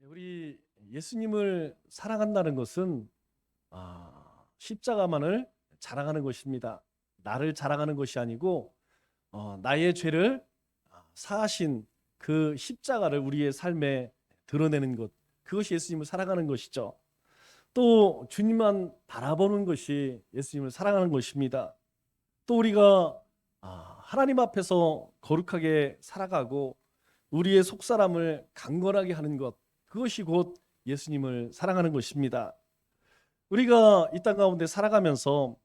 우리 예수님을 사랑한다는 것은 십자가만을 자랑하는 것입니다. 나를 자랑하는 것이 아니고 나의 죄를 사하신 그 십자가를 우리의 삶에 드러내는 것, 그것이 예수님을 사랑하는 것이죠. 또 주님만 바라보는 것이 예수님을 사랑하는 것입니다. 또 우리가 하나님 앞에서 거룩하게 살아가고 우리의 속사람을 강건하게 하는 것, 그것이 곧 예수님을 사랑하는 것입니다. 우리가 이 땅 가운데 살아가면서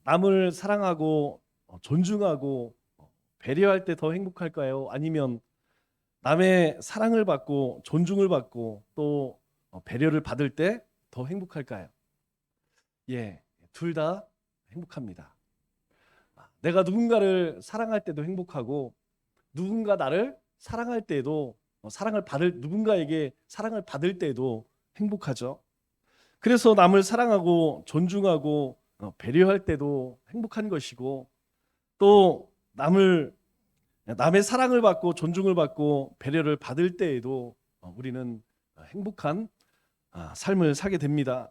남을 사랑하고 존중하고 배려할 때 더 행복할까요? 아니면 남의 사랑을 받고 존중을 받고 또 배려를 받을 때 더 행복할까요? 예, 둘 다 행복합니다. 내가 누군가를 사랑할 때도 행복하고 누군가 나를 사랑할 때도 누군가에게 사랑을 받을 때도 행복하죠. 그래서 남을 사랑하고 존중하고 배려할 때도 행복한 것이고 또 남의 사랑을 받고 존중을 받고 배려를 받을 때에도 우리는 행복한 삶을 살게 됩니다.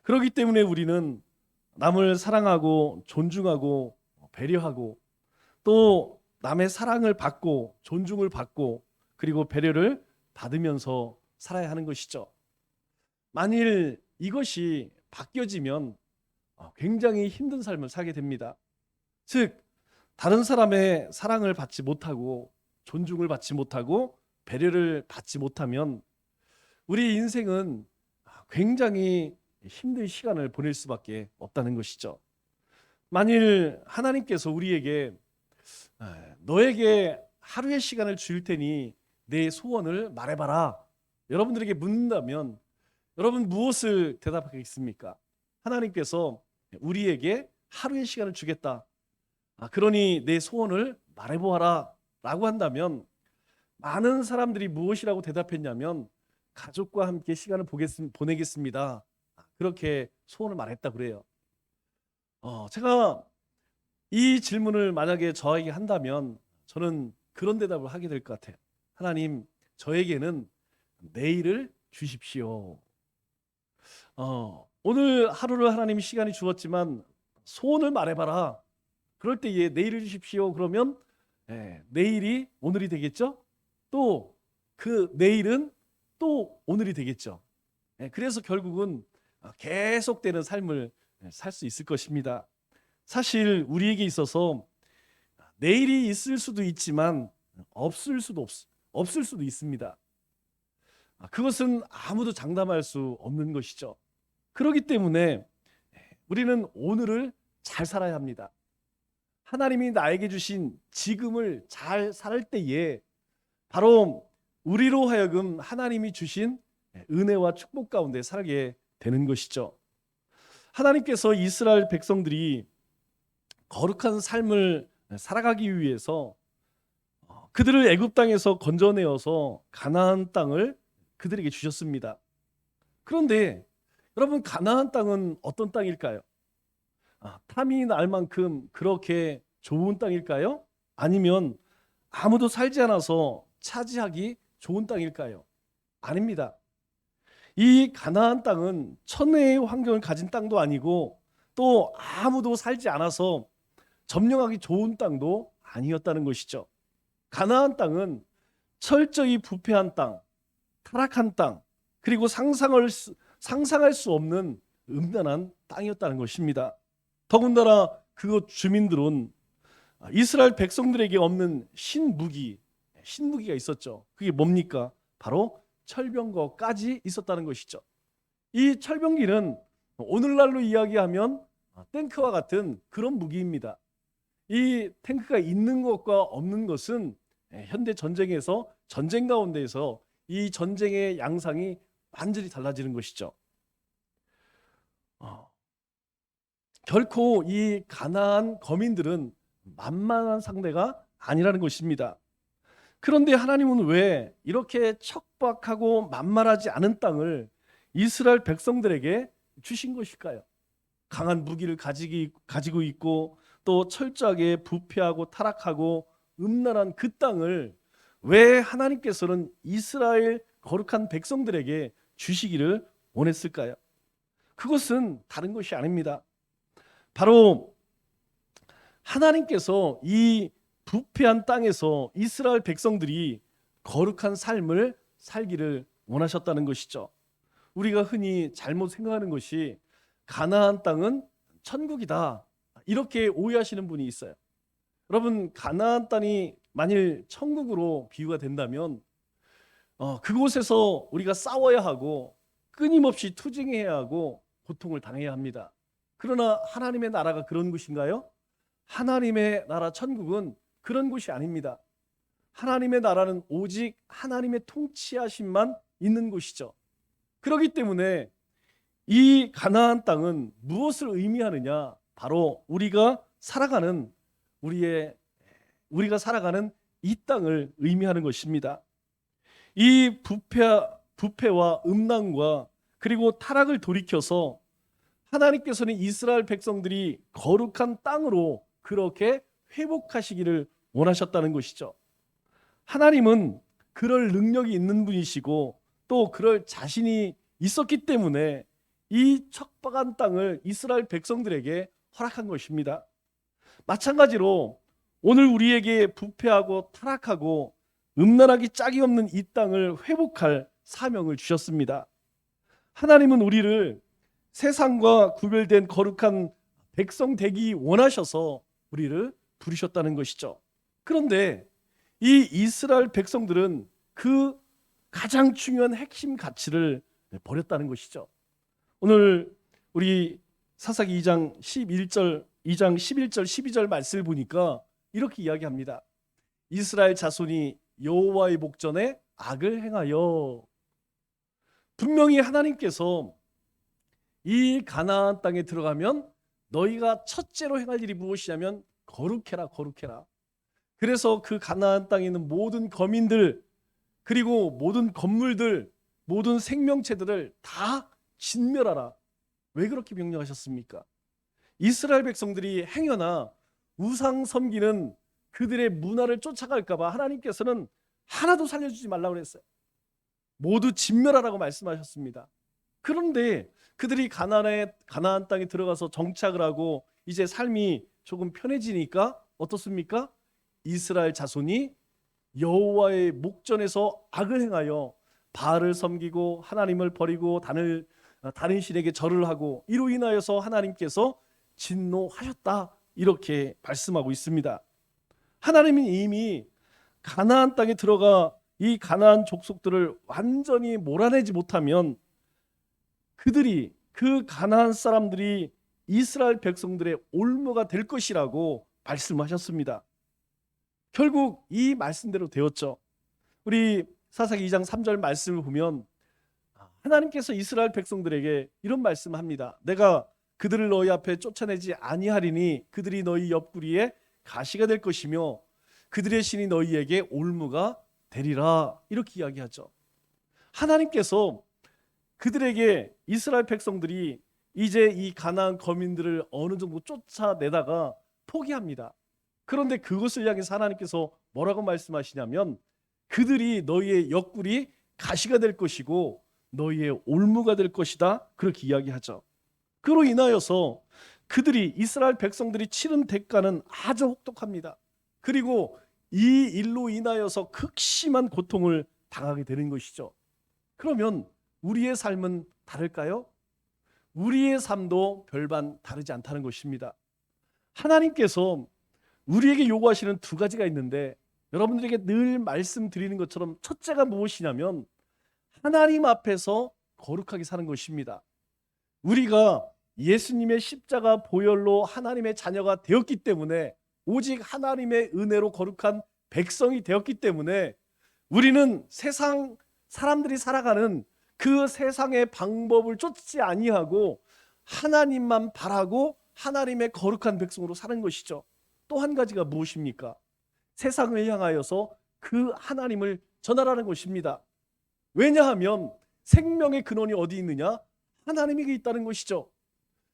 그렇기 때문에 우리는 남을 사랑하고 존중하고 배려하고 또 남의 사랑을 받고 존중을 받고 그리고 배려를 받으면서 살아야 하는 것이죠. 만일 이것이 바뀌어지면 굉장히 힘든 삶을 살게 됩니다. 즉 다른 사람의 사랑을 받지 못하고 존중을 받지 못하고 배려를 받지 못하면 우리 인생은 굉장히 힘든 시간을 보낼 수밖에 없다는 것이죠. 만일 하나님께서 우리에게 너에게 하루의 시간을 줄 테니 내 소원을 말해봐라, 여러분들에게 묻는다면 여러분 무엇을 대답하겠습니까? 하나님께서 우리에게 하루의 시간을 주겠다, 그러니 내 소원을 말해보아라 라고 한다면 많은 사람들이 무엇이라고 대답했냐면 가족과 함께 시간을 보내겠습니다, 그렇게 소원을 말했다 그래요. 제가 이 질문을 만약에 저에게 한다면 저는 그런 대답을 하게 될 것 같아요. 하나님, 저에게는 내일을 주십시오. 오늘 하루를 하나님이 시간이 주었지만 소원을 말해봐라. 그럴 때 내일을 주십시오. 그러면 내일이 오늘이 되겠죠? 또 그 내일은 또 오늘이 되겠죠. 그래서 결국은 계속되는 삶을 살 수 있을 것입니다. 사실 우리에게 있어서 내일이 있을 수도 있지만 없을 수도 있습니다. 그것은 아무도 장담할 수 없는 것이죠. 그렇기 때문에 우리는 오늘을 잘 살아야 합니다. 하나님이 나에게 주신 지금을 잘 살 때에 바로 우리로 하여금 하나님이 주신 은혜와 축복 가운데 살게 되는 것이죠. 하나님께서 이스라엘 백성들이 거룩한 삶을 살아가기 위해서 그들을 애굽 땅에서 건져내어서 가나안 땅을 그들에게 주셨습니다. 그런데 여러분, 가나안 땅은 어떤 땅일까요? 탐이 날 만큼 그렇게 좋은 땅일까요? 아니면 아무도 살지 않아서 차지하기 좋은 땅일까요? 아닙니다. 이 가나안 땅은 천혜의 환경을 가진 땅도 아니고 또 아무도 살지 않아서 점령하기 좋은 땅도 아니었다는 것이죠. 가나안 땅은 철저히 부패한 땅, 타락한 땅, 그리고 상상할 수 없는 음란한 땅이었다는 것입니다. 더군다나 그곳 주민들은 이스라엘 백성들에게 없는 신무기가 있었죠. 그게 뭡니까? 바로 철병거까지 있었다는 것이죠. 이 철병기는 오늘날로 이야기하면 탱크와 같은 그런 무기입니다. 이 탱크가 있는 것과 없는 것은 현대 전쟁에서 전쟁 가운데에서 이 전쟁의 양상이 완전히 달라지는 것이죠. 결코 이 가나안 거민들은 만만한 상대가 아니라는 것입니다. 그런데 하나님은 왜 이렇게 척박하고 만만하지 않은 땅을 이스라엘 백성들에게 주신 것일까요? 강한 무기를 가지고 있고 또 철저하게 부패하고 타락하고 음란한 그 땅을 왜 하나님께서는 이스라엘 거룩한 백성들에게 주시기를 원했을까요? 그것은 다른 것이 아닙니다. 바로 하나님께서 이 부패한 땅에서 이스라엘 백성들이 거룩한 삶을 살기를 원하셨다는 것이죠. 우리가 흔히 잘못 생각하는 것이 가나안 땅은 천국이다, 이렇게 오해하시는 분이 있어요. 여러분, 가나안 땅이 만일 천국으로 비유가 된다면 그곳에서 우리가 싸워야 하고 끊임없이 투쟁해야 하고 고통을 당해야 합니다. 그러나 하나님의 나라가 그런 곳인가요? 하나님의 나라 천국은 그런 곳이 아닙니다. 하나님의 나라는 오직 하나님의 통치하심만 있는 곳이죠. 그렇기 때문에 이 가나안 땅은 무엇을 의미하느냐? 바로 우리가 살아가는 이 땅을 의미하는 것입니다. 이 부패와 음란과 그리고 타락을 돌이켜서 하나님께서는 이스라엘 백성들이 거룩한 땅으로 그렇게 회복하시기를 원하셨다는 것이죠. 하나님은 그럴 능력이 있는 분이시고 또 그럴 자신이 있었기 때문에 이 척박한 땅을 이스라엘 백성들에게 허락한 것입니다. 마찬가지로 오늘 우리에게 부패하고 타락하고 음란하기 짝이 없는 이 땅을 회복할 사명을 주셨습니다. 하나님은 우리를 세상과 구별된 거룩한 백성 되기 원하셔서 우리를 부르셨다는 것이죠. 그런데 이 이스라엘 백성들은 그 가장 중요한 핵심 가치를 버렸다는 것이죠. 오늘 우리 사사기 2장 11절 12절 말씀을 보니까 이렇게 이야기합니다. 이스라엘 자손이 여호와의 목전에 악을 행하여. 분명히 하나님께서 이 가나안 땅에 들어가면 너희가 첫째로 행할 일이 무엇이냐면 거룩해라, 거룩해라. 그래서 그 가나안 땅에 있는 모든 거민들, 그리고 모든 건물들, 모든 생명체들을 다 진멸하라. 왜 그렇게 명령하셨습니까? 이스라엘 백성들이 행여나 우상 섬기는 그들의 문화를 쫓아갈까 봐 하나님께서는 하나도 살려주지 말라고 그랬어요. 모두 진멸하라고 말씀하셨습니다. 그런데 그들이 가나안 땅에 들어가서 정착을 하고 이제 삶이 조금 편해지니까 어떻습니까? 이스라엘 자손이 여호와의 목전에서 악을 행하여 바알을 섬기고 하나님을 버리고 다른 신에게 절을 하고 이로 인하여서 하나님께서 진노하셨다, 이렇게 말씀하고 있습니다. 하나님은 이미 가나안 땅에 들어가 이 가나안 족속들을 완전히 몰아내지 못하면 그 가나안 사람들이 이스라엘 백성들의 올무가 될 것이라고 말씀하셨습니다. 결국 이 말씀대로 되었죠. 우리 사사기 2장 3절 말씀을 보면 하나님께서 이스라엘 백성들에게 이런 말씀을 합니다. 내가 그들을 너희 앞에 쫓아내지 아니하리니 그들이 너희 옆구리에 가시가 될 것이며 그들의 신이 너희에게 올무가 되리라, 이렇게 이야기하죠. 하나님께서 그들에게 이스라엘 백성들이 이제 이 가나안 거민들을 어느 정도 쫓아내다가 포기합니다. 그런데 그것을 향해서 하나님께서 뭐라고 말씀하시냐면 그들이 너희의 옆구리 가시가 될 것이고 너희의 올무가 될 것이다, 그렇게 이야기하죠. 그로 인하여서 이스라엘 백성들이 치른 대가는 아주 혹독합니다. 그리고 이 일로 인하여서 극심한 고통을 당하게 되는 것이죠. 그러면 우리의 삶은 다를까요? 우리의 삶도 별반 다르지 않다는 것입니다. 하나님께서 우리에게 요구하시는 두 가지가 있는데 여러분들에게 늘 말씀드리는 것처럼 첫째가 무엇이냐면 하나님 앞에서 거룩하게 사는 것입니다. 우리가 예수님의 십자가 보혈로 하나님의 자녀가 되었기 때문에, 오직 하나님의 은혜로 거룩한 백성이 되었기 때문에 우리는 세상 사람들이 살아가는 그 세상의 방법을 쫓지 아니하고 하나님만 바라고 하나님의 거룩한 백성으로 사는 것이죠. 또 한 가지가 무엇입니까? 세상을 향하여서 그 하나님을 전하라는 것입니다. 왜냐하면 생명의 근원이 어디 있느냐? 하나님에게 있다는 것이죠.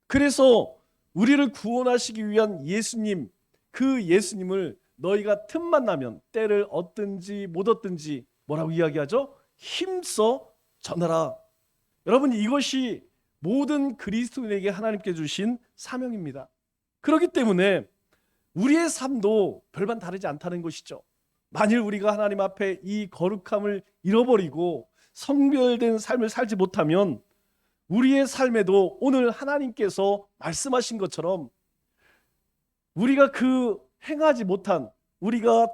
그래서 우리를 구원하시기 위한 예수님, 그 예수님을 너희가 틈만 나면 때를 얻든지 못 얻든지 뭐라고 이야기하죠? 힘써 전하라. 여러분, 이것이 모든 그리스도인에게 하나님께 주신 사명입니다. 그렇기 때문에 우리의 삶도 별반 다르지 않다는 것이죠. 만일 우리가 하나님 앞에 이 거룩함을 잃어버리고 성별된 삶을 살지 못하면 우리의 삶에도 오늘 하나님께서 말씀하신 것처럼 우리가 그 행하지 못한, 우리가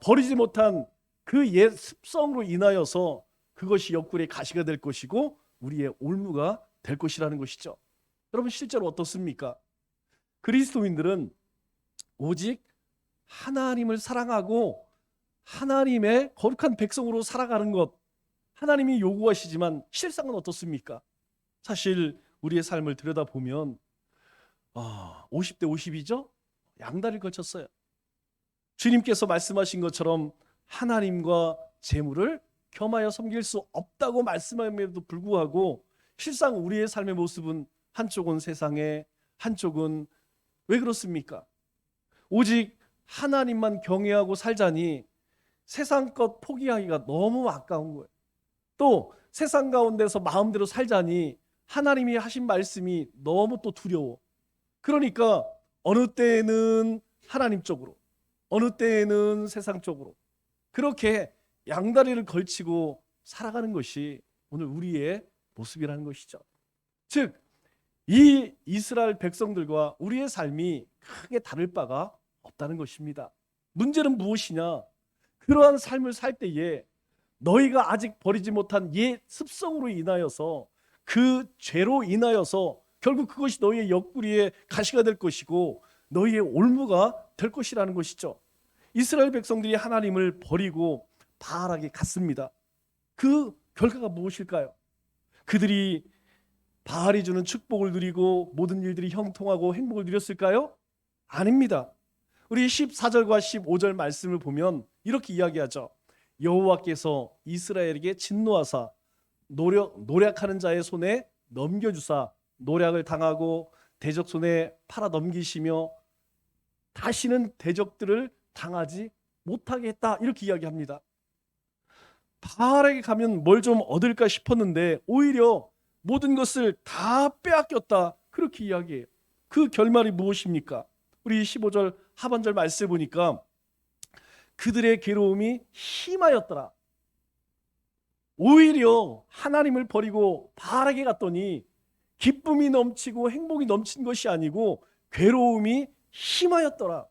버리지 못한 그 옛 습성으로 인하여서 그것이 옆구리에 가시가 될 것이고 우리의 올무가 될 것이라는 것이죠. 여러분, 실제로 어떻습니까? 그리스도인들은 오직 하나님을 사랑하고 하나님의 거룩한 백성으로 살아가는 것, 하나님이 요구하시지만 실상은 어떻습니까? 사실 우리의 삶을 들여다보면 50대 50이죠? 양다리를 걸쳤어요. 주님께서 말씀하신 것처럼 하나님과 재물을 겸하여 섬길 수 없다고 말씀함에도 불구하고 실상 우리의 삶의 모습은 한쪽은 세상에, 한쪽은 왜 그렇습니까? 오직 하나님만 경외하고 살자니 세상 것 포기하기가 너무 아까운 거예요. 또 세상 가운데서 마음대로 살자니 하나님이 하신 말씀이 너무 또 두려워. 그러니까 어느 때에는 하나님 쪽으로, 어느 때에는 세상 쪽으로 그렇게 양다리를 걸치고 살아가는 것이 오늘 우리의 모습이라는 것이죠. 즉, 이 이스라엘 백성들과 우리의 삶이 크게 다를 바가 없다는 것입니다. 문제는 무엇이냐? 그러한 삶을 살 때에 너희가 아직 버리지 못한 옛 습성으로 인하여서, 그 죄로 인하여서 결국 그것이 너희의 옆구리에 가시가 될 것이고 너희의 올무가 될 것이라는 것이죠. 이스라엘 백성들이 하나님을 버리고 바알에게 갔습니다. 그 결과가 무엇일까요? 그들이 바알이 주는 축복을 누리고 모든 일들이 형통하고 행복을 누렸을까요? 아닙니다. 우리 14절과 15절 말씀을 보면 이렇게 이야기하죠. 여호와께서 이스라엘에게 진노하사 노략하는 자의 손에 넘겨주사 노략을 당하고 대적 손에 팔아 넘기시며 다시는 대적들을 당하지 못하게 했다, 이렇게 이야기합니다. 바알에게 가면 뭘 좀 얻을까 싶었는데 오히려 모든 것을 다 빼앗겼다, 그렇게 이야기해요. 그 결말이 무엇입니까? 우리 15절 하반절 말씀을 보니까 그들의 괴로움이 심하였더라. 오히려 하나님을 버리고 바알에게 갔더니 기쁨이 넘치고 행복이 넘친 것이 아니고 괴로움이 심하였더라.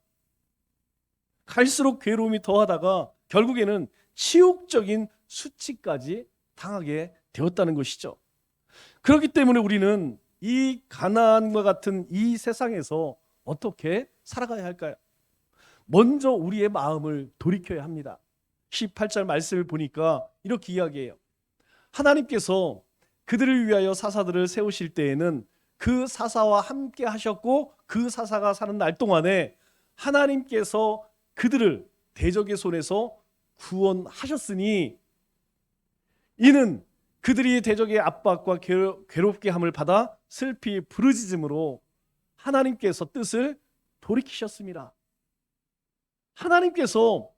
갈수록 괴로움이 더하다가 결국에는 치욕적인 수치까지 당하게 되었다는 것이죠. 그렇기 때문에 우리는 이 가나안과 같은 이 세상에서 어떻게 살아가야 할까요? 먼저 우리의 마음을 돌이켜야 합니다. 18절 말씀을 보니까 이렇게 이야기해요. 하나님께서 그들을 위하여 사사들을 세우실 때에는 그 사사와 함께 하셨고 그 사사가 사는 날 동안에 하나님께서 그들을 대적의 손에서 구원하셨으니 이는 그들이 대적의 압박과 괴롭게 함을 받아 슬피 부르짖음으로 하나님께서 뜻을 돌이키셨습니다. 하나님께서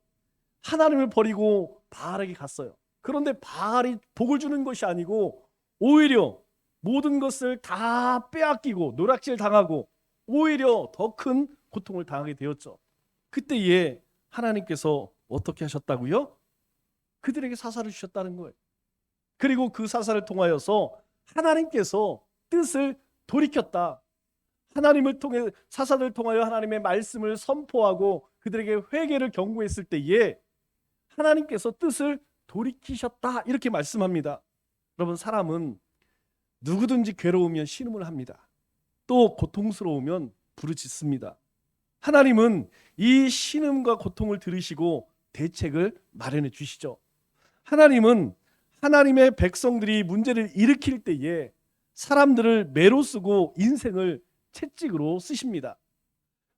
하나님을 버리고 바알에게 갔어요. 그런데 바알이 복을 주는 것이 아니고 오히려 모든 것을 다 빼앗기고 노략질 당하고 오히려 더 큰 고통을 당하게 되었죠. 그때에 하나님께서 어떻게 하셨다고요? 그들에게 사사를 주셨다는 거예요. 그리고 그 사사를 통하여서 하나님께서 뜻을 돌이켰다. 하나님을 통해 사사들을 통하여 하나님의 말씀을 선포하고 그들에게 회개를 경고했을 때에 하나님께서 뜻을 돌이키셨다, 이렇게 말씀합니다. 여러분, 사람은 누구든지 괴로우면 신음을 합니다. 또 고통스러우면 부르짖습니다. 하나님은 이 신음과 고통을 들으시고 대책을 마련해 주시죠. 하나님은 하나님의 백성들이 문제를 일으킬 때에 사람들을 매로 쓰고 인생을 채찍으로 쓰십니다.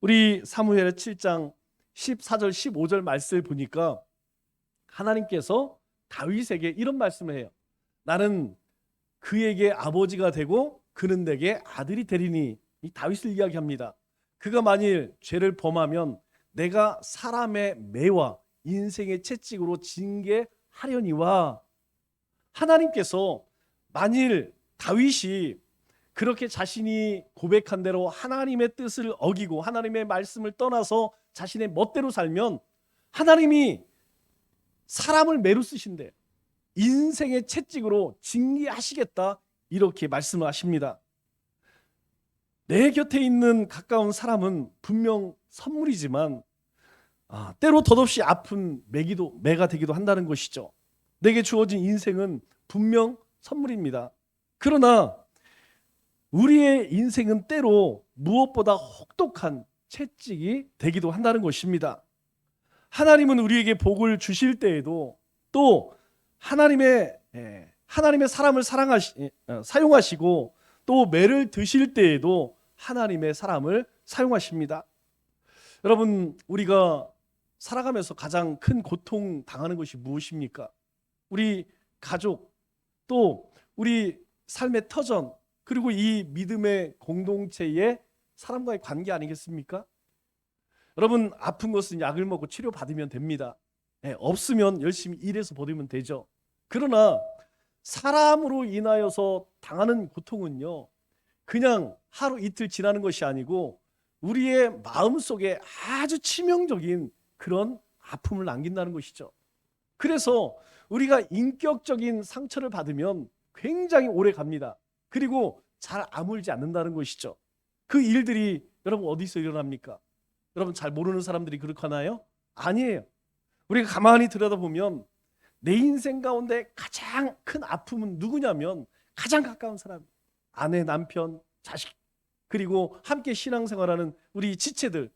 우리 사무엘 7장 14절 15절 말씀을 보니까 하나님께서 다윗에게 이런 말씀을 해요. 나는 그에게 아버지가 되고 그는 내게 아들이 되리니, 이 다윗을 이야기합니다. 그가 만일 죄를 범하면 내가 사람의 매와 인생의 채찍으로 징계하리라, 하려니와, 하나님께서 만일 다윗이 그렇게 자신이 고백한 대로 하나님의 뜻을 어기고 하나님의 말씀을 떠나서 자신의 멋대로 살면 하나님이 사람을 매로 쓰신대. 인생의 채찍으로 징계하시겠다, 이렇게 말씀을 하십니다. 내 곁에 있는 가까운 사람은 분명 선물이지만 때로 덧없이 아픈 매가 되기도 한다는 것이죠. 내게 주어진 인생은 분명 선물입니다. 그러나 우리의 인생은 때로 무엇보다 혹독한 채찍이 되기도 한다는 것입니다. 하나님은 우리에게 복을 주실 때에도 또 하나님의 사람을 사용하시고 또 매를 드실 때에도 하나님의 사람을 사용하십니다. 여러분, 우리가 살아가면서 가장 큰 고통 당하는 것이 무엇입니까? 우리 가족, 또 우리 삶의 터전, 그리고 이 믿음의 공동체의 사람과의 관계 아니겠습니까? 여러분, 아픈 것은 약을 먹고 치료받으면 됩니다. 없으면 열심히 일해서 버리면 되죠. 그러나 사람으로 인하여서 당하는 고통은요, 그냥 하루 이틀 지나는 것이 아니고 우리의 마음속에 아주 치명적인 그런 아픔을 남긴다는 것이죠. 그래서 우리가 인격적인 상처를 받으면 굉장히 오래 갑니다. 그리고 잘 아물지 않는다는 것이죠. 그 일들이 여러분 어디서 일어납니까? 여러분 잘 모르는 사람들이 그렇게 하나요? 아니에요. 우리가 가만히 들여다보면 내 인생 가운데 가장 큰 아픔은 누구냐면 가장 가까운 사람, 아내, 남편, 자식, 그리고 함께 신앙생활하는 우리 지체들,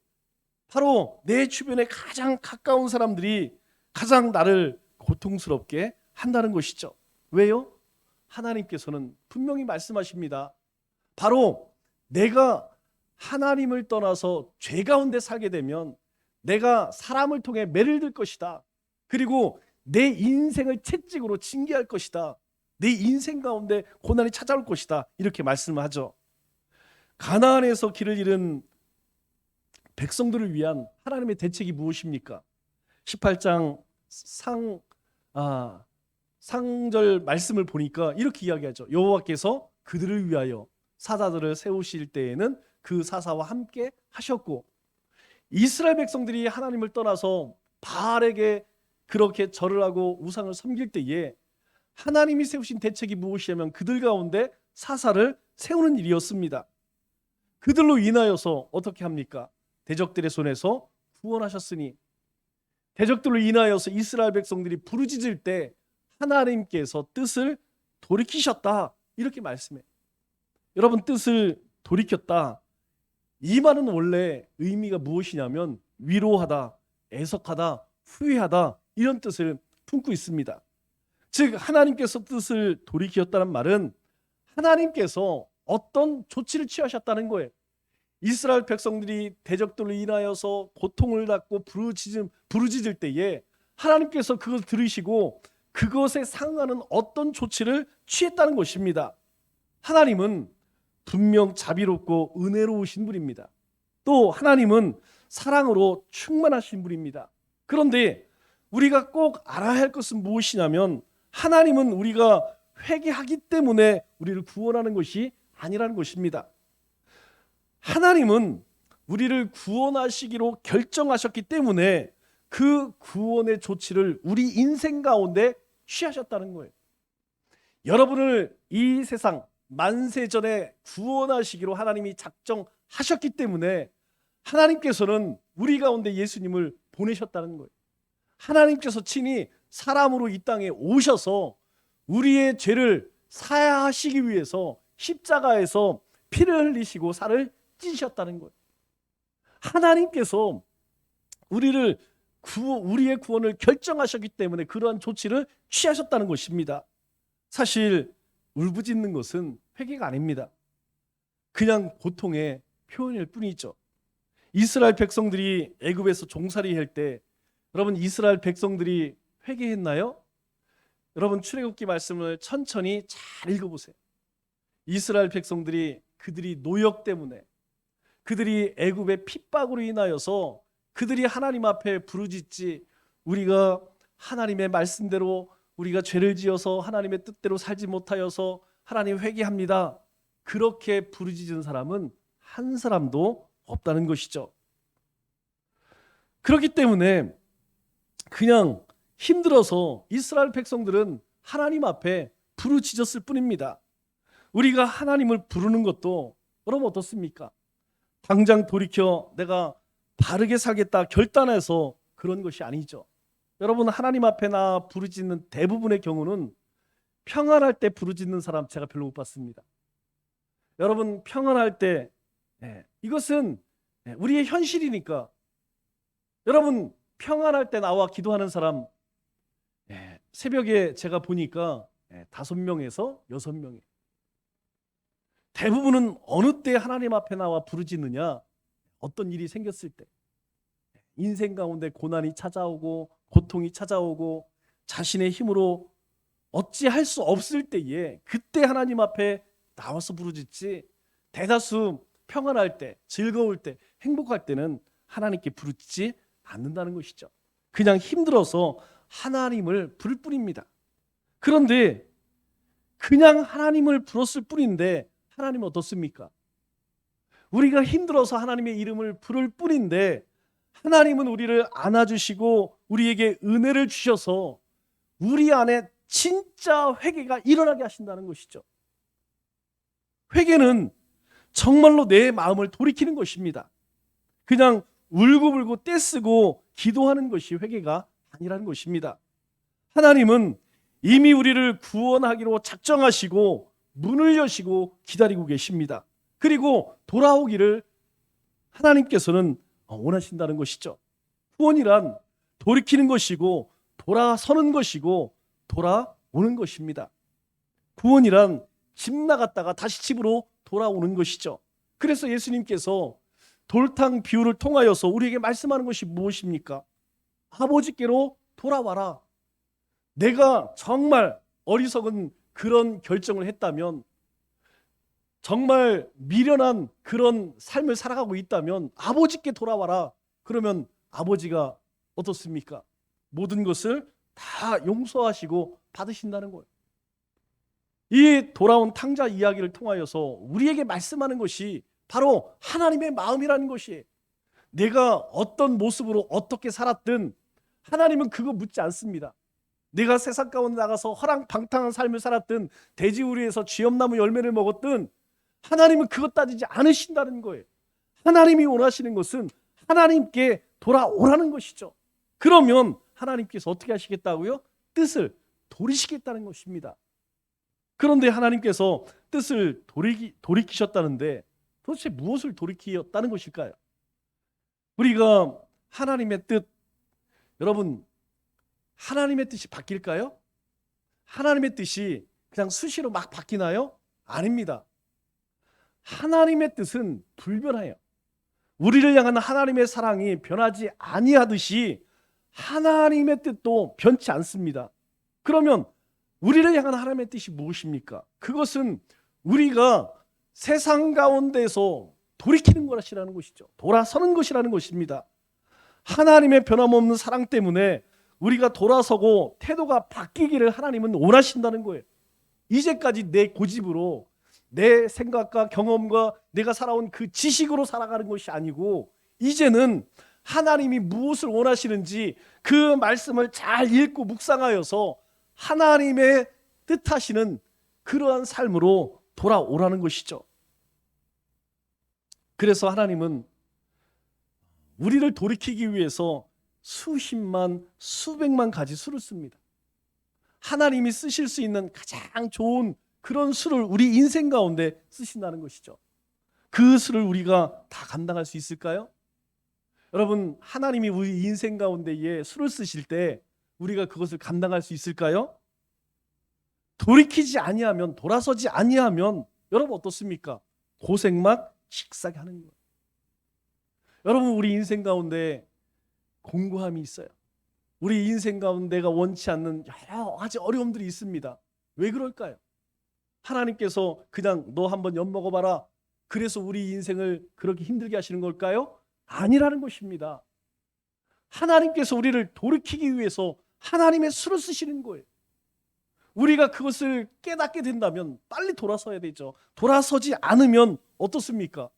바로 내 주변에 가장 가까운 사람들이 가장 나를 고통스럽게 한다는 것이죠. 왜요? 하나님께서는 분명히 말씀하십니다. 바로 내가 하나님을 떠나서 죄 가운데 살게 되면 내가 사람을 통해 매를 들 것이다. 그리고 내 인생을 채찍으로 징계할 것이다. 내 인생 가운데 고난이 찾아올 것이다. 이렇게 말씀을 하죠. 가나안에서 길을 잃은 백성들을 위한 하나님의 대책이 무엇입니까? 18장 상절 말씀을 보니까 이렇게 이야기하죠. 여호와께서 그들을 위하여 사사들을 세우실 때에는 그 사사와 함께 하셨고, 이스라엘 백성들이 하나님을 떠나서 바알에게 그렇게 절을 하고 우상을 섬길 때에 하나님이 세우신 대책이 무엇이냐면 그들 가운데 사사를 세우는 일이었습니다. 그들로 인하여서 어떻게 합니까? 대적들의 손에서 구원하셨으니, 대적들로 인하여서 이스라엘 백성들이 부르짖을 때 하나님께서 뜻을 돌이키셨다, 이렇게 말씀해요. 여러분, 뜻을 돌이켰다, 이 말은 원래 의미가 무엇이냐면 위로하다, 애석하다, 후회하다, 이런 뜻을 품고 있습니다. 즉 하나님께서 뜻을 돌이켰다는 말은 하나님께서 어떤 조치를 취하셨다는 거예요. 이스라엘 백성들이 대적들로 인하여서 고통을 받고 부르짖을 때에 하나님께서 그걸 들으시고 그것에 상응하는 어떤 조치를 취했다는 것입니다. 하나님은 분명 자비롭고 은혜로우신 분입니다. 또 하나님은 사랑으로 충만하신 분입니다. 그런데 우리가 꼭 알아야 할 것은 무엇이냐면 하나님은 우리가 회개하기 때문에 우리를 구원하는 것이 아니라는 것입니다. 하나님은 우리를 구원하시기로 결정하셨기 때문에 그 구원의 조치를 우리 인생 가운데 취하셨다는 거예요. 여러분을 이 세상 만세전에 구원하시기로 하나님이 작정하셨기 때문에 하나님께서는 우리 가운데 예수님을 보내셨다는 거예요. 하나님께서 친히 사람으로 이 땅에 오셔서 우리의 죄를 사하시기 위해서 십자가에서 피를 흘리시고 살을 찢으셨다는 거예요. 하나님께서 우리의 구원을 결정하셨기 때문에 그러한 조치를 취하셨다는 것입니다. 사실 울부짖는 것은 회개가 아닙니다. 그냥 고통의 표현일 뿐이죠. 이스라엘 백성들이 애굽에서 종살이 할 때 여러분, 이스라엘 백성들이 회개했나요? 여러분, 출애굽기 말씀을 천천히 잘 읽어보세요. 이스라엘 백성들이 그들이 노역 때문에, 그들이 애굽의 핍박으로 인하여서 그들이 하나님 앞에 부르짖지, 우리가 하나님의 말씀대로 우리가 죄를 지어서 하나님의 뜻대로 살지 못하여서 하나님 회개합니다. 그렇게 부르짖은 사람은 한 사람도 없다는 것이죠. 그렇기 때문에 그냥 힘들어서 이스라엘 백성들은 하나님 앞에 부르짖었을 뿐입니다. 우리가 하나님을 부르는 것도 여러분 어떻습니까? 당장 돌이켜 내가 바르게 살겠다 결단해서 그런 것이 아니죠. 여러분 하나님 앞에 나 부르짖는 대부분의 경우는 평안할 때 부르짖는 사람 제가 별로 못 봤습니다. 여러분 평안할 때 이것은 우리의 현실이니까 여러분 평안할 때 나와 기도하는 사람 새벽에 제가 보니까 5명에서 6명이에요. 대부분은 어느 때 하나님 앞에 나와 부르짖느냐? 어떤 일이 생겼을 때, 인생 가운데 고난이 찾아오고 고통이 찾아오고 자신의 힘으로 어찌할 수 없을 때에 그때 하나님 앞에 나와서 부르짖지, 대다수 평안할 때, 즐거울 때, 행복할 때는 하나님께 부르짖지 않는다는 것이죠. 그냥 힘들어서 하나님을 부를 뿐입니다. 그런데 그냥 하나님을 불렀을 뿐인데 하나님은 어떻습니까? 우리가 힘들어서 하나님의 이름을 부를 뿐인데 하나님은 우리를 안아주시고 우리에게 은혜를 주셔서 우리 안에 진짜 회개가 일어나게 하신다는 것이죠. 회개는 정말로 내 마음을 돌이키는 것입니다. 그냥 울고불고 떼쓰고 기도하는 것이 회개가 아니라는 것입니다. 하나님은 이미 우리를 구원하기로 작정하시고 문을 여시고 기다리고 계십니다. 그리고 돌아오기를 하나님께서는 원하신다는 것이죠. 구원이란 돌이키는 것이고 돌아서는 것이고 돌아오는 것입니다. 구원이란 집 나갔다가 다시 집으로 돌아오는 것이죠. 그래서 예수님께서 돌탕 비유를 통하여서 우리에게 말씀하는 것이 무엇입니까? 아버지께로 돌아와라. 내가 정말 어리석은 그런 결정을 했다면, 정말 미련한 그런 삶을 살아가고 있다면 아버지께 돌아와라. 그러면 아버지가 어떻습니까? 모든 것을 다 용서하시고 받으신다는 거예요. 이 돌아온 탕자 이야기를 통하여서 우리에게 말씀하는 것이 바로 하나님의 마음이라는 것이에요. 내가 어떤 모습으로 어떻게 살았든 하나님은 그거 묻지 않습니다. 내가 세상 가운데 나가서 허랑방탕한 삶을 살았든 돼지우리에서 쥐엄나무 열매를 먹었든 하나님은 그것 따지지 않으신다는 거예요. 하나님이 원하시는 것은 하나님께 돌아오라는 것이죠. 그러면 하나님께서 어떻게 하시겠다고요? 뜻을 돌이키시겠다는 것입니다. 그런데 하나님께서 뜻을 돌이키셨다는데 도대체 무엇을 돌이키셨다는 것일까요? 우리가 하나님의 뜻, 여러분 하나님의 뜻이 바뀔까요? 하나님의 뜻이 그냥 수시로 막 바뀌나요? 아닙니다. 하나님의 뜻은 불변해요. 우리를 향한 하나님의 사랑이 변하지 아니하듯이 하나님의 뜻도 변치 않습니다. 그러면 우리를 향한 하나님의 뜻이 무엇입니까? 그것은 우리가 세상 가운데서 돌이키는 것이라는 것이죠. 돌아서는 것이라는 것입니다. 하나님의 변함없는 사랑 때문에 우리가 돌아서고 태도가 바뀌기를 하나님은 원하신다는 거예요. 이제까지 내 고집으로 내 생각과 경험과 내가 살아온 그 지식으로 살아가는 것이 아니고 이제는 하나님이 무엇을 원하시는지 그 말씀을 잘 읽고 묵상하여서 하나님의 뜻하시는 그러한 삶으로 돌아오라는 것이죠. 그래서 하나님은 우리를 돌이키기 위해서 수십만, 수백만 가지 수를 씁니다. 하나님이 쓰실 수 있는 가장 좋은 그런 수를 우리 인생 가운데 쓰신다는 것이죠. 그 수를 우리가 다 감당할 수 있을까요? 여러분, 하나님이 우리 인생 가운데에 수를 쓰실 때 우리가 그것을 감당할 수 있을까요? 돌이키지 아니하면, 돌아서지 아니하면 여러분 어떻습니까? 고생만 식사게 하는 거예요. 여러분, 우리 인생 가운데 공고함이 있어요. 우리 인생 가운데가 원치 않는 여러 가지 어려움들이 있습니다. 왜 그럴까요? 하나님께서 그냥 너 한번 엿먹어봐라, 그래서 우리 인생을 그렇게 힘들게 하시는 걸까요? 아니라는 것입니다. 하나님께서 우리를 돌이키기 위해서 하나님의 수를 쓰시는 거예요. 우리가 그것을 깨닫게 된다면 빨리 돌아서야 되죠. 돌아서지 않으면 어떻습니까?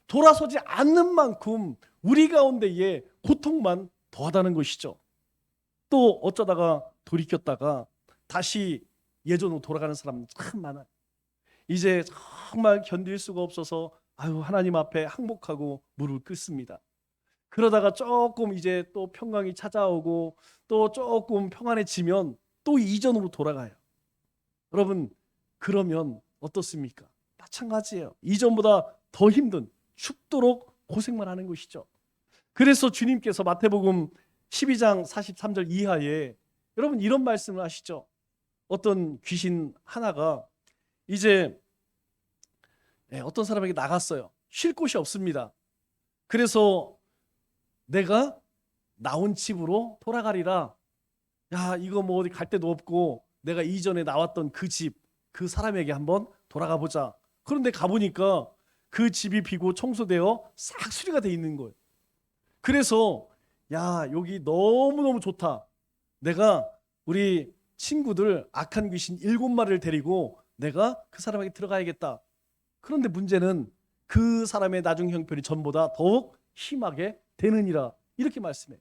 돌아서지 않는 만큼 우리 가운데에 고통만 더하다는 것이죠. 또 어쩌다가 돌이켰다가 다시 예전으로 돌아가는 사람 참 많아요. 이제 정말 견딜 수가 없어서 하나님 앞에 항복하고 무릎을 꿇습니다. 그러다가 조금 이제 또 평강이 찾아오고 또 조금 평안해지면 또 이전으로 돌아가요. 여러분, 그러면 어떻습니까? 마찬가지예요. 이전보다 더 힘든, 죽도록 고생만 하는 것이죠. 그래서 주님께서 마태복음 12장 43절 이하에 여러분 이런 말씀을 하시죠. 어떤 귀신 하나가 이제 어떤 사람에게 나갔어요. 쉴 곳이 없습니다. 그래서 내가 나온 집으로 돌아가리라. 야, 이거 뭐 어디 갈 데도 없고 내가 이전에 나왔던 그 집, 그 사람에게 한번 돌아가 보자. 그런데 가보니까 그 집이 비고 청소되어 싹 수리가 돼 있는 거예요. 그래서 야, 여기 너무너무 좋다. 내가 우리 친구들 악한 귀신 7마리를 데리고 내가 그 사람에게 들어가야겠다. 그런데 문제는 그 사람의 나중 형편이 전보다 더욱 심하게 되느니라. 이렇게 말씀해요.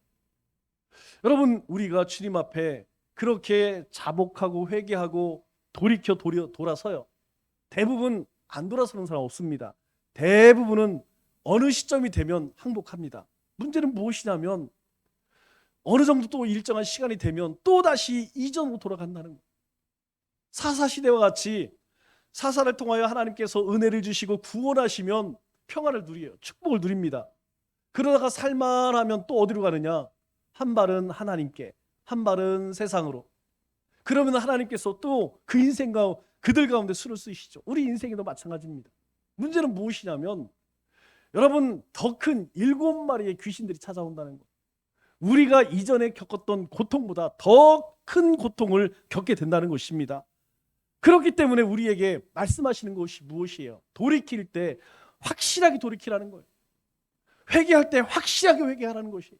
여러분, 우리가 주님 앞에 그렇게 자복하고 회개하고 돌이켜 돌아서요. 대부분 안 돌아서는 사람 없습니다. 대부분은 어느 시점이 되면 항복합니다. 문제는 무엇이냐면 어느 정도 또 일정한 시간이 되면 또다시 이전으로 돌아간다는 거예요. 사사시대와 같이 사사를 통하여 하나님께서 은혜를 주시고 구원하시면 평안을 누려요. 축복을 누립니다. 그러다가 살만하면 또 어디로 가느냐? 한 발은 하나님께, 한 발은 세상으로. 그러면 하나님께서 또 그 인생과 그들 가운데 수를 쓰시죠. 우리 인생에도 마찬가지입니다. 문제는 무엇이냐면 여러분, 더 큰 7마리의 귀신들이 찾아온다는 것. 우리가 이전에 겪었던 고통보다 더 큰 고통을 겪게 된다는 것입니다. 그렇기 때문에 우리에게 말씀하시는 것이 무엇이에요? 돌이킬 때 확실하게 돌이키라는 거예요. 회개할 때 확실하게 회개하라는 것이에요.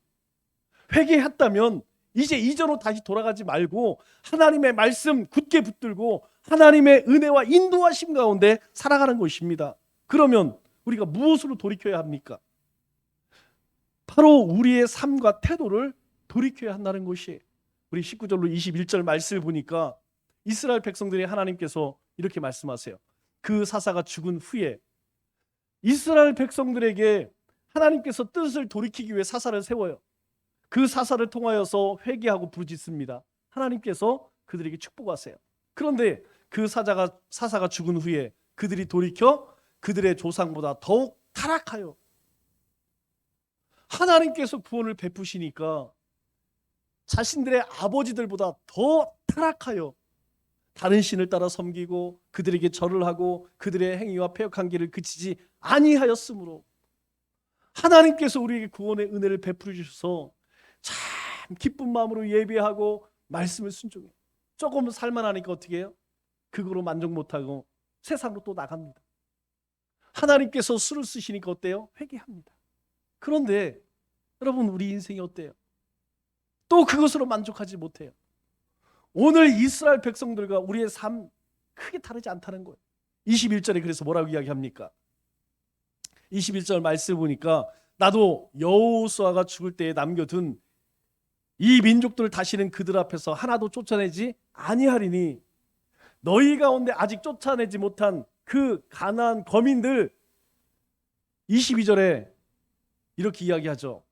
회개했다면 이제 이전으로 다시 돌아가지 말고 하나님의 말씀 굳게 붙들고 하나님의 은혜와 인도하심 가운데 살아가는 것입니다. 그러면 우리가 무엇으로 돌이켜야 합니까? 바로 우리의 삶과 태도를 돌이켜야 한다는 것이에요. 우리 19절로 21절 말씀을 보니까 이스라엘 백성들이 하나님께서 이렇게 말씀하세요. 그 사사가 죽은 후에 이스라엘 백성들에게 하나님께서 뜻을 돌이키기 위해 사사를 세워요. 그 사사를 통하여서 회개하고 부르짖습니다. 하나님께서 그들에게 축복하세요. 그런데 그 사사가 죽은 후에 그들이 돌이켜 그들의 조상보다 더욱 타락하여 하나님께서 구원을 베푸시니까 자신들의 아버지들보다 더 타락하여 다른 신을 따라 섬기고 그들에게 절을 하고 그들의 행위와 패역한 길을 그치지 아니하였으므로 하나님께서 우리에게 구원의 은혜를 베풀어 주셔서 참 기쁜 마음으로 예배하고 말씀을 순종해요. 조금 살만하니까 어떻게 해요? 그거로 만족 못하고 세상으로 또 나갑니다. 하나님께서 수를 쓰시니까 어때요? 회개합니다. 그런데 여러분, 우리 인생이 어때요? 또 그것으로 만족하지 못해요. 오늘 이스라엘 백성들과 우리의 삶 크게 다르지 않다는 거예요. 21절에 그래서 뭐라고 이야기합니까? 21절 말씀 보니까 나도 여호수아가 죽을 때에 남겨둔 이 민족들을 다시는 그들 앞에서 하나도 쫓아내지 아니하리니 너희 가운데 아직 쫓아내지 못한 그 가나안 거민들 22절에 이렇게 이야기하죠.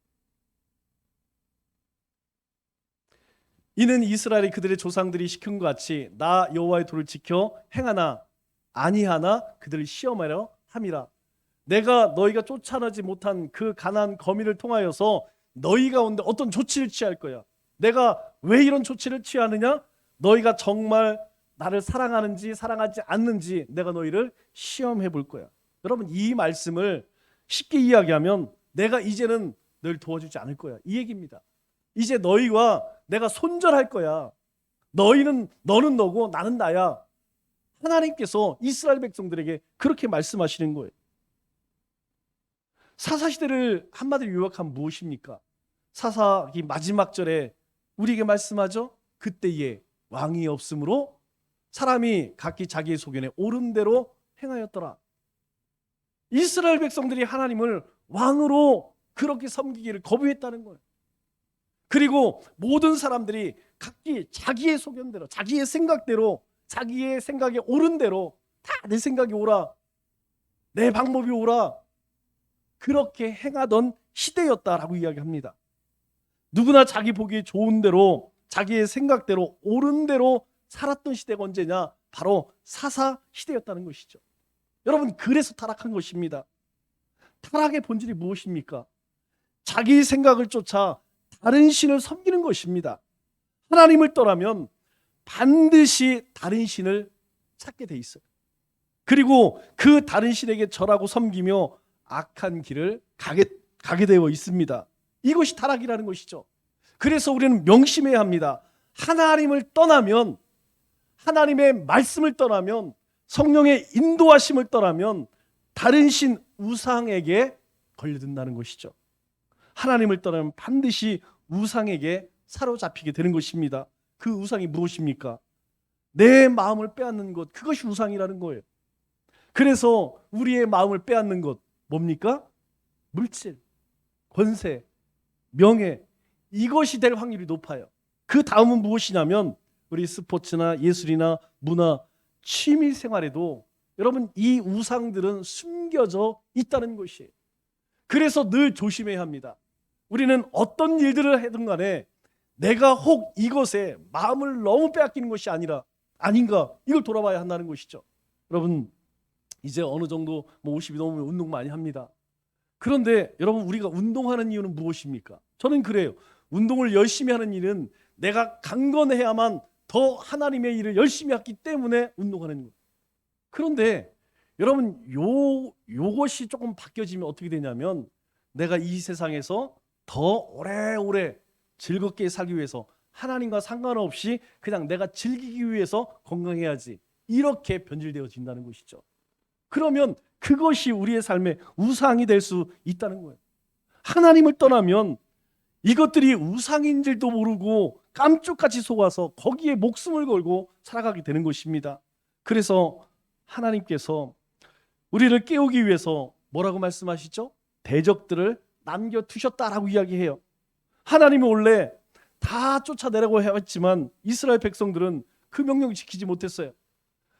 이는 이스라엘이 그들의 조상들이 시킨 것 같이 나 여호와의 도를 지켜 행하나 아니하나 그들을 시험하려 함이라. 내가 너희가 쫓아내지 못한 그 가나안 거민을 통하여서 너희 가운데 어떤 조치를 취할 거야. 내가 왜 이런 조치를 취하느냐? 너희가 정말 나를 사랑하는지 사랑하지 않는지 내가 너희를 시험해 볼 거야. 여러분, 이 말씀을 쉽게 이야기하면 내가 이제는 널 도와주지 않을 거야, 이 얘기입니다. 이제 너희와 내가 손절할 거야. 너는 너고 나는 나야. 하나님께서 이스라엘 백성들에게 그렇게 말씀하시는 거예요. 사사시대를 한마디로 요약하면 무엇입니까? 사사기 마지막 절에 우리에게 말씀하죠. 그때에 왕이 없으므로 사람이 각기 자기의 소견에 옳은 대로 행하였더라. 이스라엘 백성들이 하나님을 왕으로 그렇게 섬기기를 거부했다는 거예요. 그리고 모든 사람들이 각기 자기의 소견대로, 자기의 생각대로, 자기의 생각에 옳은 대로 다 내 생각이 옳아, 내 방법이 옳아, 그렇게 행하던 시대였다라고 이야기합니다. 누구나 자기 보기에 좋은 대로, 자기의 생각대로, 옳은 대로 살았던 시대가 언제냐? 바로 사사 시대였다는 것이죠. 여러분, 그래서 타락한 것입니다. 타락의 본질이 무엇입니까? 자기 생각을 쫓아 다른 신을 섬기는 것입니다. 하나님을 떠나면 반드시 다른 신을 찾게 돼 있어요. 그리고 그 다른 신에게 절하고 섬기며 악한 길을 가게 되어 있습니다. 이것이 타락이라는 것이죠. 그래서 우리는 명심해야 합니다. 하나님을 떠나면, 하나님의 말씀을 떠나면, 성령의 인도하심을 떠나면 다른 신 우상에게 걸려든다는 것이죠. 하나님을 떠나면 반드시 우상에게 사로잡히게 되는 것입니다. 그 우상이 무엇입니까? 내 마음을 빼앗는 것, 그것이 우상이라는 거예요. 그래서 우리의 마음을 빼앗는 것 뭡니까? 물질, 권세, 명예, 이것이 될 확률이 높아요. 그 다음은 무엇이냐면 우리 스포츠나 예술이나 문화, 취미 생활에도 여러분 이 우상들은 숨겨져 있다는 것이에요. 그래서 늘 조심해야 합니다. 우리는 어떤 일들을 하든 간에 내가 혹 이것에 마음을 너무 빼앗기는 것이 아닌가, 이걸 돌아봐야 한다는 것이죠. 여러분, 이제 어느 정도 50이 넘으면 운동 많이 합니다. 그런데 여러분, 우리가 운동하는 이유는 무엇입니까? 저는 그래요. 운동을 열심히 하는 일은 내가 강건해야만 더 하나님의 일을 열심히 했기 때문에 운동하는 거예요. 그런데 여러분, 요것이 조금 바뀌어지면 어떻게 되냐면 내가 이 세상에서 더 오래오래 즐겁게 살기 위해서 하나님과 상관없이 그냥 내가 즐기기 위해서 건강해야지, 이렇게 변질되어진다는 것이죠. 그러면 그것이 우리의 삶의 우상이 될 수 있다는 거예요. 하나님을 떠나면 이것들이 우상인 줄도 모르고 깜짝같이 속아서 거기에 목숨을 걸고 살아가게 되는 것입니다. 그래서 하나님께서 우리를 깨우기 위해서 뭐라고 말씀하시죠? 대적들을 남겨두셨다라고 이야기해요. 하나님은 원래 다 쫓아내라고 했지만 이스라엘 백성들은 그 명령을 지키지 못했어요.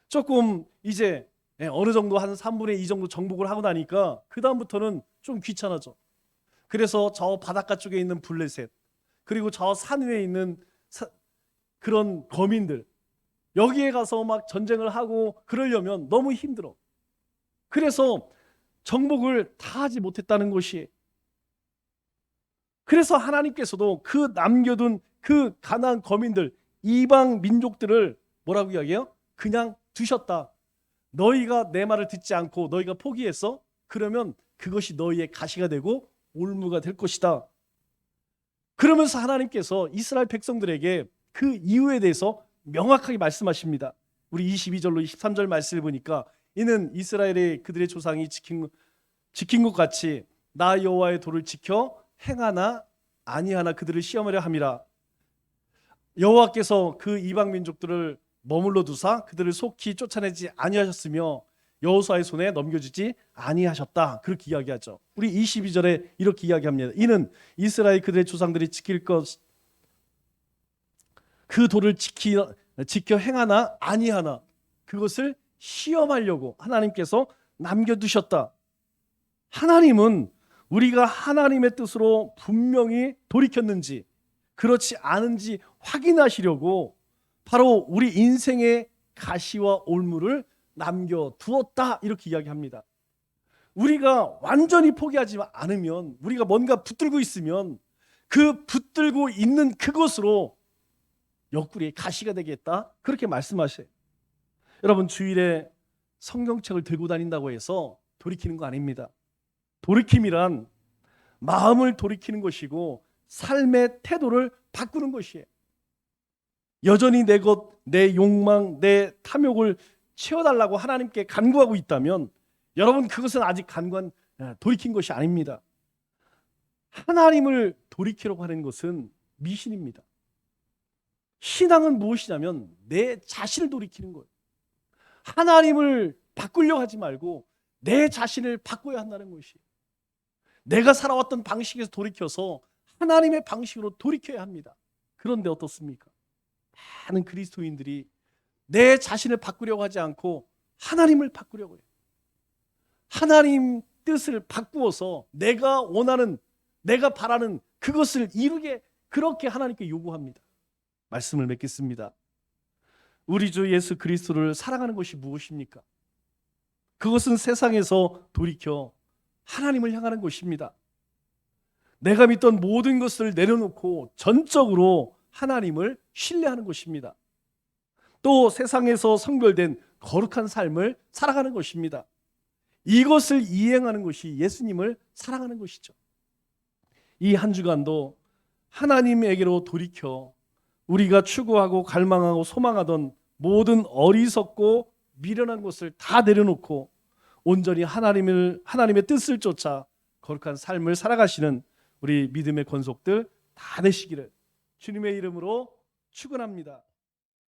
조금 이제 어느 정도 한 3분의 2 정도 정복을 하고 나니까 그 다음부터는 좀 귀찮아져. 그래서 저 바닷가 쪽에 있는 블레셋, 그리고 저 산 위에 있는 그런 거민들, 여기에 가서 막 전쟁을 하고 그러려면 너무 힘들어. 그래서 정복을 다 하지 못했다는 것이. 그래서 하나님께서도 그 남겨둔 그 가나안 거민들, 이방 민족들을 뭐라고 이야기해요? 그냥 두셨다. 너희가 내 말을 듣지 않고 너희가 포기했어? 그러면 그것이 너희의 가시가 되고 올무가 될 것이다. 그러면서 하나님께서 이스라엘 백성들에게 그 이유에 대해서 명확하게 말씀하십니다. 우리 22절로 23절 말씀을 보니까 이는 이스라엘의 그들의 조상이 지킨 것 같이 나 여호와의 도를 지켜 행하나 아니하나 그들을 시험하려 함이라. 여호와께서 그 이방 민족들을 머물러 두사 그들을 속히 쫓아내지 아니하셨으며 여호수아의 손에 넘겨주지 아니하셨다. 그렇게 이야기하죠. 우리 22절에 이렇게 이야기합니다. 이는 이스라엘 그들의 조상들이 지킬 것 그 도를 지켜 행하나 아니하나 그것을 시험하려고 하나님께서 남겨두셨다. 하나님은 우리가 하나님의 뜻으로 분명히 돌이켰는지 그렇지 않은지 확인하시려고 바로 우리 인생의 가시와 올무를 남겨두었다, 이렇게 이야기합니다. 우리가 완전히 포기하지 않으면, 우리가 뭔가 붙들고 있으면 그 붙들고 있는 그것으로 옆구리에 가시가 되겠다, 그렇게 말씀하셔요. 여러분, 주일에 성경책을 들고 다닌다고 해서 돌이키는 거 아닙니다. 돌이킴이란 마음을 돌이키는 것이고 삶의 태도를 바꾸는 것이에요. 여전히 내 것, 내 욕망, 내 탐욕을 채워달라고 하나님께 간구하고 있다면 여러분, 그것은 아직 돌이킨 것이 아닙니다. 하나님을 돌이키려고 하는 것은 미신입니다. 신앙은 무엇이냐면 내 자신을 돌이키는 거예요. 하나님을 바꾸려고 하지 말고 내 자신을 바꿔야 한다는 것이. 내가 살아왔던 방식에서 돌이켜서 하나님의 방식으로 돌이켜야 합니다. 그런데 어떻습니까? 많은 그리스도인들이 내 자신을 바꾸려고 하지 않고 하나님을 바꾸려고 해요. 하나님 뜻을 바꾸어서 내가 원하는, 내가 바라는 그것을 이루게, 그렇게 하나님께 요구합니다. 말씀을 맺겠습니다. 우리 주 예수 그리스도를 사랑하는 것이 무엇입니까? 그것은 세상에서 돌이켜 하나님을 향하는 것입니다. 내가 믿던 모든 것을 내려놓고 전적으로 하나님을 신뢰하는 것입니다. 또 세상에서 성별된 거룩한 삶을 살아가는 것입니다. 이것을 이행하는 것이 예수님을 사랑하는 것이죠. 이 한 주간도 하나님에게로 돌이켜 우리가 추구하고 갈망하고 소망하던 모든 어리석고 미련한 것을 다 내려놓고 온전히 하나님의 뜻을 쫓아 거룩한 삶을 살아가시는 우리 믿음의 권속들 다 되시기를 주님의 이름으로 축원합니다.